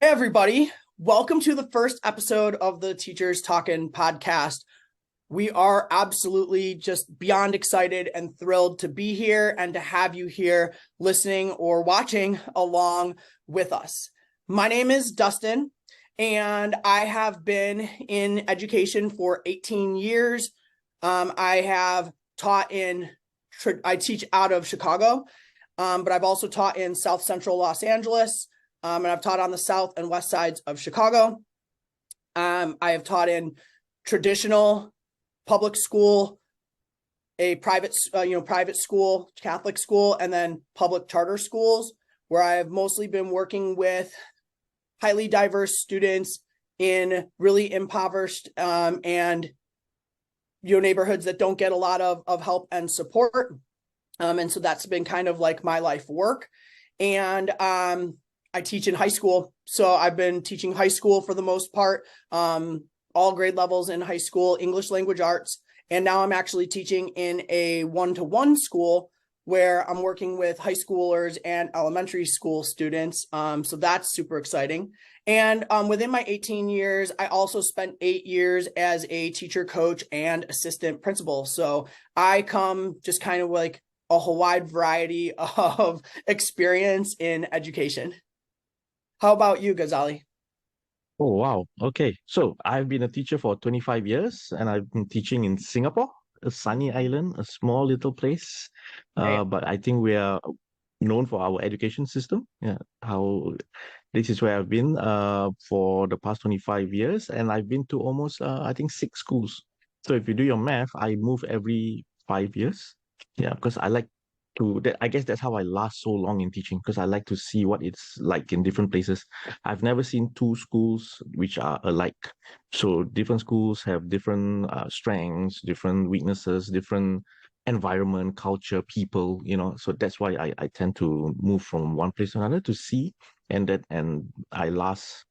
Hey, everybody. Welcome to the first episode of the Teachers Talkin podcast. We are absolutely just beyond excited and thrilled to be here and to have you here listening or watching along with us. My name is Dustin, and I have been in education for 18 years. I have taught I teach out of Chicago, but I've also taught in South Central Los Angeles. And I've taught on the south and west sides of Chicago. I have taught in traditional public school, a private school, Catholic school, and then public charter schools, where I have mostly been working with highly diverse students in really impoverished and neighborhoods that don't get a lot of help and support. And so that's been kind of like my life work. And I teach in high school. So I've been teaching high school for the most part, all grade levels in high school, English language arts. And now I'm actually teaching in a one-to-one school where I'm working with high schoolers and elementary school students. So that's super exciting. And within my 18 years, I also spent 8 years as a teacher, coach, and assistant principal. So I come just kind of like a whole wide variety of experience in education. How about you, Ghazali? Oh, wow. Okay. So I've been a teacher for 25 years and I've been teaching in Singapore, a sunny island, a small little place. Hey. But I think we are known for our education system. Yeah. How this is where I've been for the past 25 years. And I've been to almost, I think, 6 schools. So if you do your math, I move every 5 years. Yeah, because I like I guess that's how I last so long in teaching because I like to see what it's like in different places. I've never seen two schools which are alike. So different schools have different strengths, different weaknesses, different environment, culture, people, So that's why I tend to move from one place to another to see and I last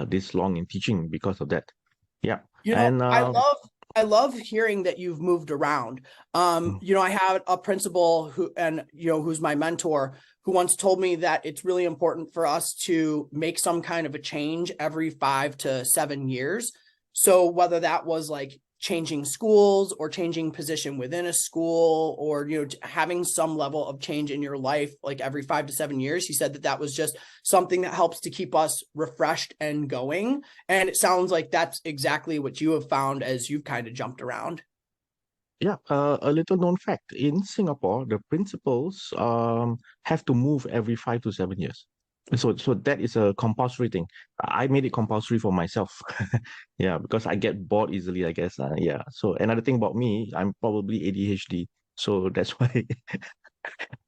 this long in teaching because of that. Yeah. You know, And I love hearing that you've moved around. I had a principal who's my mentor, who once told me that it's really important for us to make some kind of a change every 5 to 7 years. So whether that was like changing schools or changing position within a school or having some level of change in your life like every 5 to 7 years, he said that that was just something that helps to keep us refreshed and going. And it sounds like that's exactly what you have found as you've kind of jumped around. Yeah, a little known fact in Singapore, the principals have to move every 5 to 7 years. So that is a compulsory thing. I made it compulsory for myself. Yeah, because I get bored easily, I guess. Yeah. So another thing about me, I'm probably ADHD. So that's why I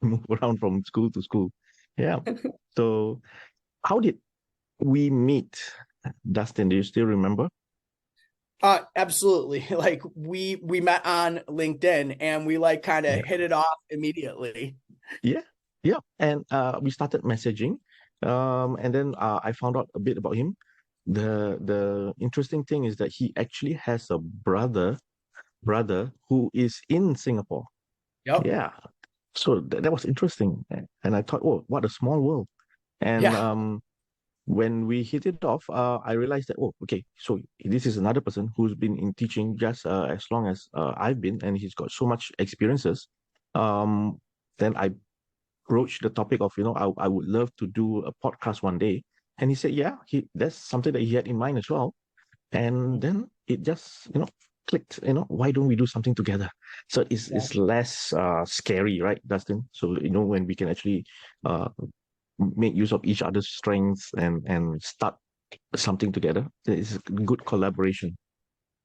move around from school to school. Yeah. So how did we meet, Dustin? Do you still remember? Absolutely. Like we met on LinkedIn and we like kind of Yeah. hit it off immediately. Yeah. Yeah. And we started messaging. And then I found out a bit about him. The interesting thing is that he actually has a brother who is in Singapore. Yep. Yeah. So that was interesting. And I thought, oh, what a small world. And Yeah. when we hit it off, I realized that, oh, okay, so this is another person who's been in teaching just as long as I've been, and he's got so much experiences. Um, then I broached the topic of, I would love to do a podcast one day. And he said, yeah, that's something that he had in mind as well. And then it just, clicked, why don't we do something together? So Yeah. it's less scary, right, Dustin? So, when we can actually uh, make use of each other's strengths and start something together, it's good collaboration.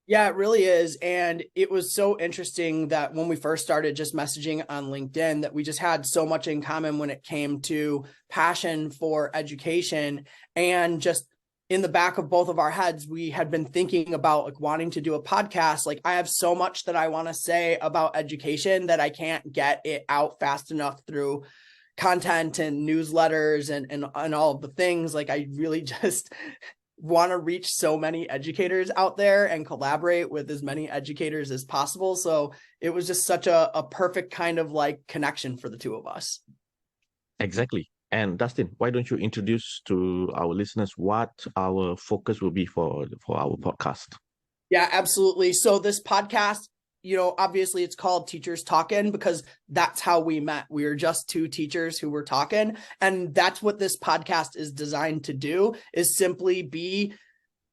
Yeah, it really is. And it was so interesting that when we first started just messaging on LinkedIn, that we just had so much in common when it came to passion for education. And just in the back of both of our heads, we had been thinking about like wanting to do a podcast. Like I have so much that I want to say about education that I can't get it out fast enough through content and newsletters and all of the things. Like I really just want to reach so many educators out there and collaborate with as many educators as possible. So it was just such a perfect kind of like connection for the two of us. Exactly. And Dustin, why don't you introduce to our listeners what our focus will be for our podcast? Yeah, absolutely. So this podcast, obviously it's called Teachers Talkin because that's how we met. We were just two teachers who were talking. And that's what this podcast is designed to do, is simply be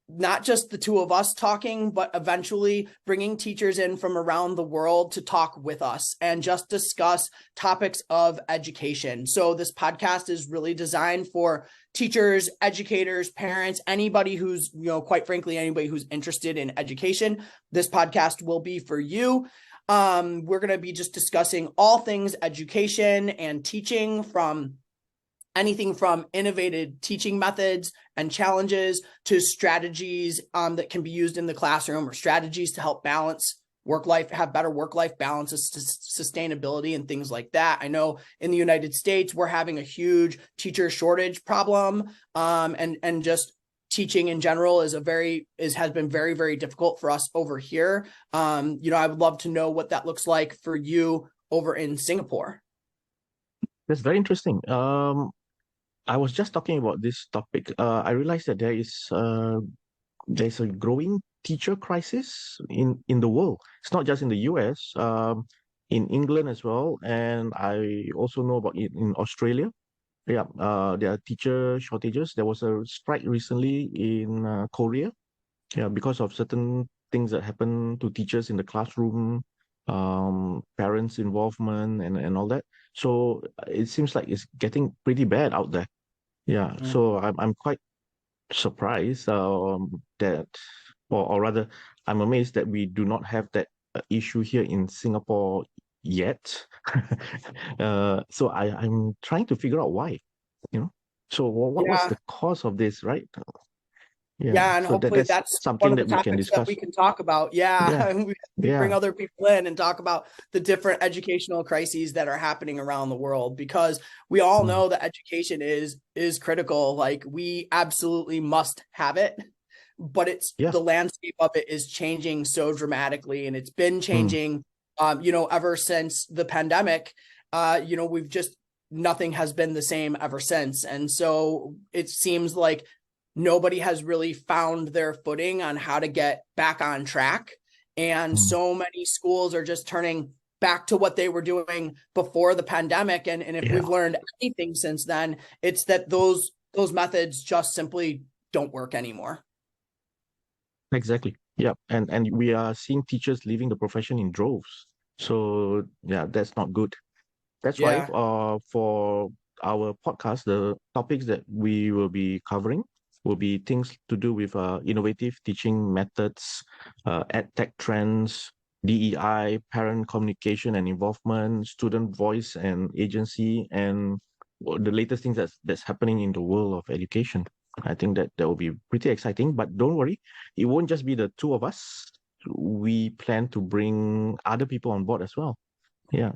not just the two of us talking, but eventually bringing teachers in from around the world to talk with us and just discuss topics of education. So this podcast is really designed for teachers, educators, parents, anybody who's, quite frankly, anybody who's interested in education. This podcast will be for you. We're going to be just discussing all things education and teaching, from anything from innovative teaching methods and challenges to strategies that can be used in the classroom, or strategies to help balance work-life, have better work-life balance, sustainability, and things like that. I know in the United States, we're having a huge teacher shortage problem, and just teaching in general has been very, very difficult for us over here. I would love to know what that looks like for you over in Singapore. That's very interesting. I was just talking about this topic. I realized that there's a growing teacher crisis in the world. It's not just in the US, in England as well, and I also know about it in Australia. Yeah, there are teacher shortages. There was a strike recently in Korea, yeah, because of certain things that happen to teachers in the classroom, parents' involvement, and all that. So it seems like it's getting pretty bad out there. Yeah, so I'm quite surprised that, or rather, I'm amazed that we do not have that issue here in Singapore yet. So I'm trying to figure out why, you know. So what's Yeah. the cause of this, right? Yeah, Yeah, and so hopefully that's that's one something of the that we can topics that discuss. we can talk about. Yeah, Yeah, we bring yeah, other people in and talk about the different educational crises that are happening around the world, because we all mm, know that education is critical. Like, we absolutely must have it, but it's yeah, the landscape of it is changing so dramatically, and it's been mm, changing ever since the pandemic. We've just, nothing has been the same ever since. And so it seems like nobody has really found their footing on how to get back on track. And mm, so many schools are just turning back to what they were doing before the pandemic. And if yeah, we've learned anything since then, it's that those methods just simply don't work anymore. exactly. Yeah, and we are seeing teachers leaving the profession in droves. So yeah, that's not good. That's why Yeah. for our podcast, the topics that we will be covering will be things to do with innovative teaching methods, ed tech trends, DEI, parent communication and involvement, student voice and agency, and the latest things that's happening in the world of education. I think that will be pretty exciting. But don't worry, it won't just be the two of us. We plan to bring other people on board as well. Yeah.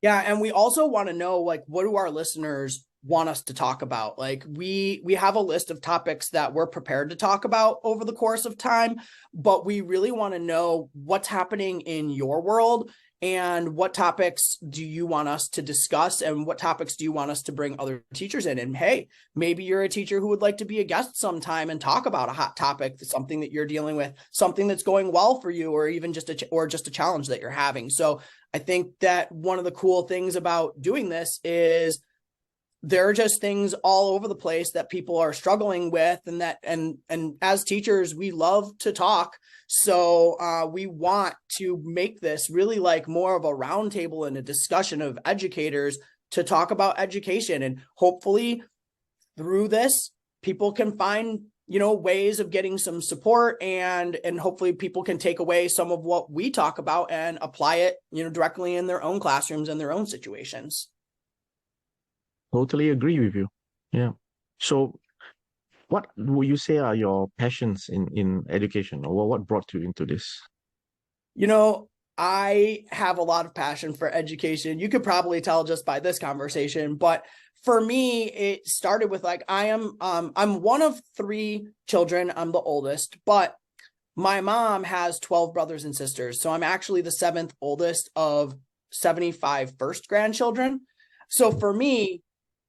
Yeah, and we also want to know, like, what do our listeners want us to talk about? Like, we have a list of topics that we're prepared to talk about over the course of time, but we really want to know what's happening in your world, and what topics do you want us to discuss, and what topics do you want us to bring other teachers in? And hey, maybe you're a teacher who would like to be a guest sometime and talk about a hot topic, something that you're dealing with, something that's going well for you, or even just a challenge that you're having. So I think that one of the cool things about doing this is there are just things all over the place that people are struggling with, and as teachers, we love to talk. So we want to make this really like more of a roundtable and a discussion of educators to talk about education. And hopefully through this, people can find ways of getting some support, and hopefully people can take away some of what we talk about and apply it directly in their own classrooms and their own situations. Totally agree with you. Yeah. So, what would you say are your passions in education, or what brought you into this? you know I have a lot of passion for education. You could probably tell just by this conversation, but for me it started with, like, I'm one of three children. I'm the oldest, but my mom has 12 brothers and sisters. So I'm actually the seventh oldest of 75 first grandchildren. So for me,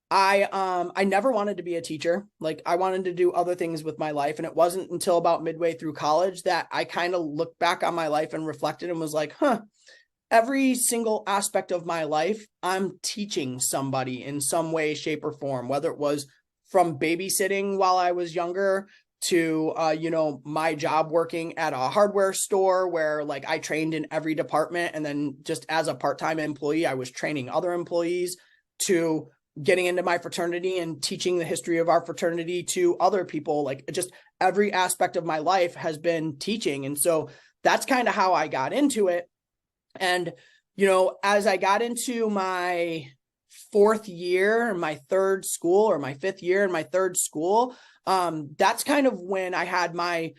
I never wanted to be a teacher. Like I wanted to do other things with my life. And it wasn't until about midway through college that I kind of looked back on my life and reflected and was like, huh, every single aspect of my life, I'm teaching somebody in some way, shape, or form, whether it was from babysitting while I was younger to my job working at a hardware store where like I trained in every department, and then just as a part-time employee I was training other employees, to getting into my fraternity and teaching the history of our fraternity to other people. Like just every aspect of my life has been teaching. And so that's kind of how I got into it. And as I got into my fourth year, my third school, or my fifth year in my third school, that's kind of when I had my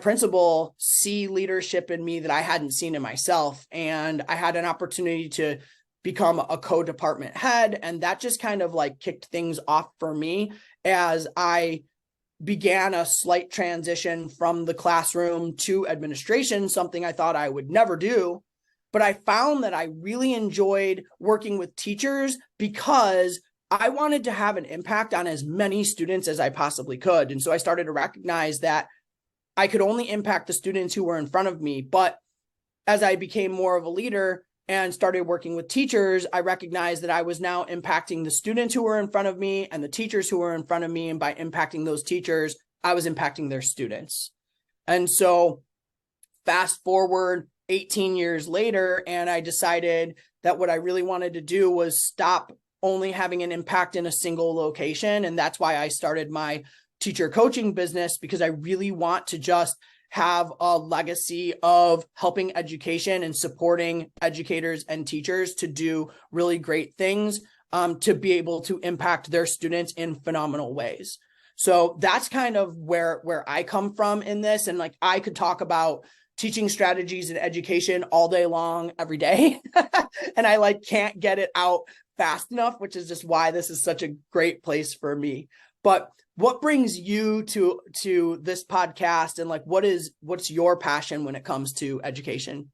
principal see leadership in me that I hadn't seen in myself. And I had an opportunity to become a co-department head. And that just kind of like kicked things off for me as I began a slight transition from the classroom to administration, something I thought I would never do. But I found that I really enjoyed working with teachers because I wanted to have an impact on as many students as I possibly could. And so I started to recognize that I could only impact the students who were in front of me. But as I became more of a leader and started working with teachers, I recognized that I was now impacting the students who were in front of me and the teachers who were in front of me. And by impacting those teachers, I was impacting their students. And so fast forward 18 years later, and I decided that what I really wanted to do was stop only having an impact in a single location. And that's why I started my teacher coaching business, because I really want to just have a legacy of helping education and supporting educators and teachers to do really great things, to be able to impact their students in phenomenal ways. So that's kind of where I come from in this. And like, I could talk about teaching strategies in education all day long, every day. And I like can't get it out fast enough, which is just why this is such a great place for me. But what brings you to this podcast, and like what's your passion when it comes to education?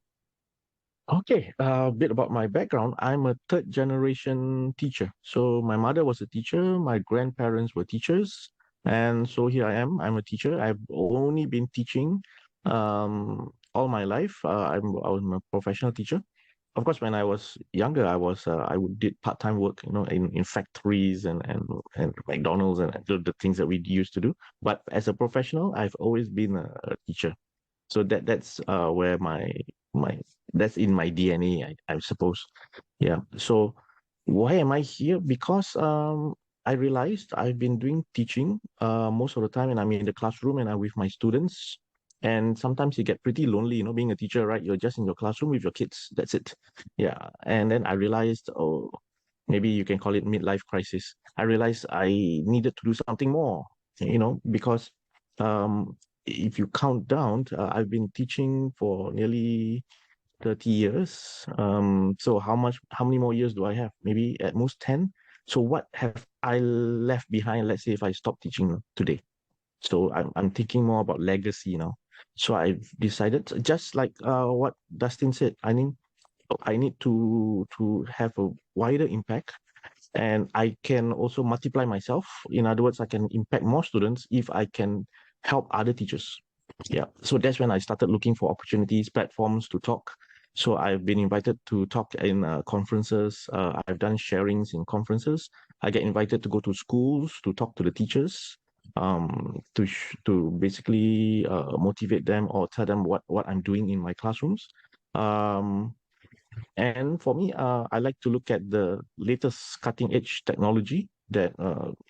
Okay, a bit about my background. I'm a third generation teacher. So my mother was a teacher, my grandparents were teachers, and so here I am. I'm a teacher. I've only been teaching all my life. I was a professional teacher. Of course, when I was younger, I did part-time work, in factories and McDonald's and the things that we used to do. But as a professional, I've always been a teacher. So that's where my that's in my DNA, I suppose. Yeah. So why am I here? Because I realized I've been doing teaching most of the time, and I'm in the classroom and I'm with my students. And sometimes you get pretty lonely, being a teacher, right? You're just in your classroom with your kids. That's it. Yeah. And then I realized, oh, maybe you can call it midlife crisis. I realized I needed to do something more, because um, if you count down, I've been teaching for nearly 30 years. So how many more years do I have? Maybe at most 10. So what have I left behind? Let's say if I stop teaching today. So I'm thinking more about legacy now. So I've decided, just like what Dustin said, I need to have a wider impact, and I can also multiply myself. In other words, I can impact more students if I can help other teachers. Yeah. So that's when I started looking for opportunities, platforms to talk. So I've been invited to talk in conferences. I've done sharings in conferences. I get invited to go to schools to talk to the teachers, to basically motivate them or tell them what I'm doing in my classrooms. Um, and for me, I like to look at the latest cutting edge technology that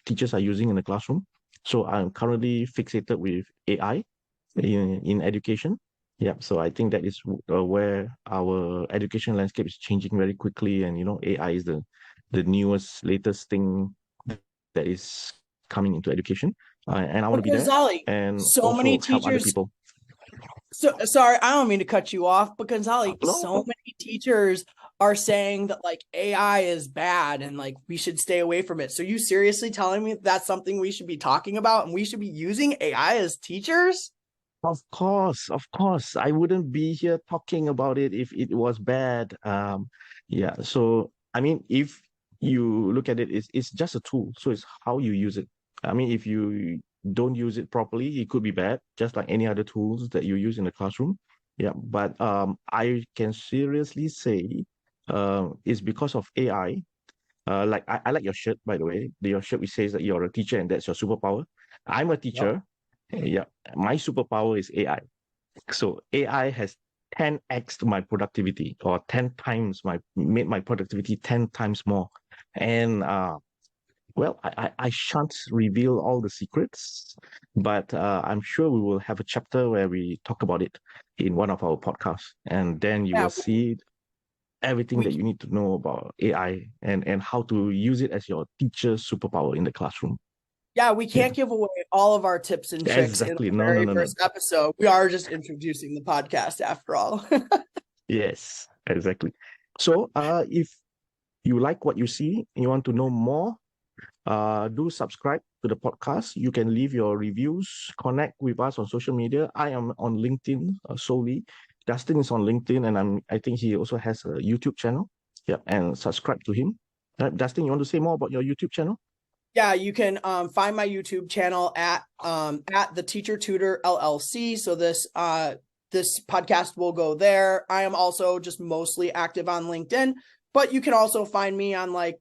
teachers are using in the classroom. So I'm currently fixated with AI in education. Yeah, so I think that is where our education landscape is changing very quickly, and AI is the newest, latest thing that is coming into education, and I want to But be there Gonzali, and so many also help other teachers. people. So sorry, I don't mean to cut you off, but Gonzali, so No, many teachers are saying that like AI is bad and like we should stay away from it. So you seriously telling me that's something we should be talking about and we should be using AI as teachers? of course, I wouldn't be here talking about it if it was bad. Yeah, so I mean, if you look at it, it's just a tool. So it's how you use it. I mean, if you don't use it properly, it could be bad, just like any other tools that you use in the classroom. Yeah, but I can seriously say it's because of AI. Like I like your shirt, by the way. Your shirt which says that you're a teacher and that's your superpower. I'm a Yep. teacher. Yeah, my superpower is AI. So AI has 10x my productivity, or 10 times made my productivity 10 times more. And well, I shan't reveal all the secrets, but I'm sure we will have a chapter where we talk about it in one of our podcasts. And then you Yeah, will see everything that we you need to know about AI, and how to use it as your teacher's superpower in the classroom. we Yeah, can't give away all of our tips and tricks in exactly. the No, no, very no, no. first episode. We are just introducing the podcast after all. Yes, exactly. So, if you like what you see, you want to know more, do subscribe to the podcast. You can leave your reviews, connect with us on social media. I am on LinkedIn solely. Dustin is on LinkedIn, and I think he also has a YouTube channel. Yeah, and subscribe to him. Dustin, you want to say more about your YouTube channel? Yeah, you can find my YouTube channel at the Teacher Tutor LLC. So this podcast will go there. I am also just mostly active on LinkedIn, but you can also find me on like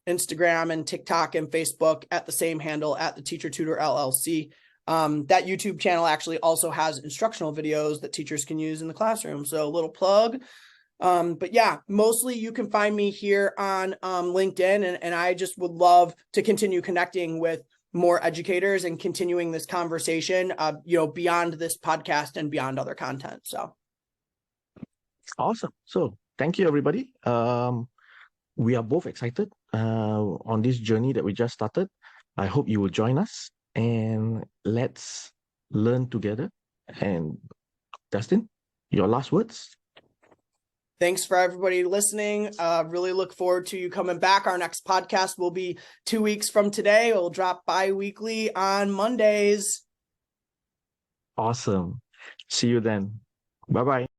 Instagram and TikTok and Facebook at the same handle at the Teacher Tutor LLC. That YouTube channel actually also has instructional videos that teachers can use in the classroom. So a little plug. But yeah, mostly you can find me here on LinkedIn, and I just would love to continue connecting with more educators and continuing this conversation, beyond this podcast and beyond other content. So Awesome. So thank you, everybody. We are both excited on this journey that we just started. I hope you will join us, and let's learn together. And Dustin, your last words? thanks for everybody listening. Really look forward to you coming back. Our next podcast will be 2 weeks from today. It will drop bi-weekly on Mondays. Awesome. See you then. Bye bye.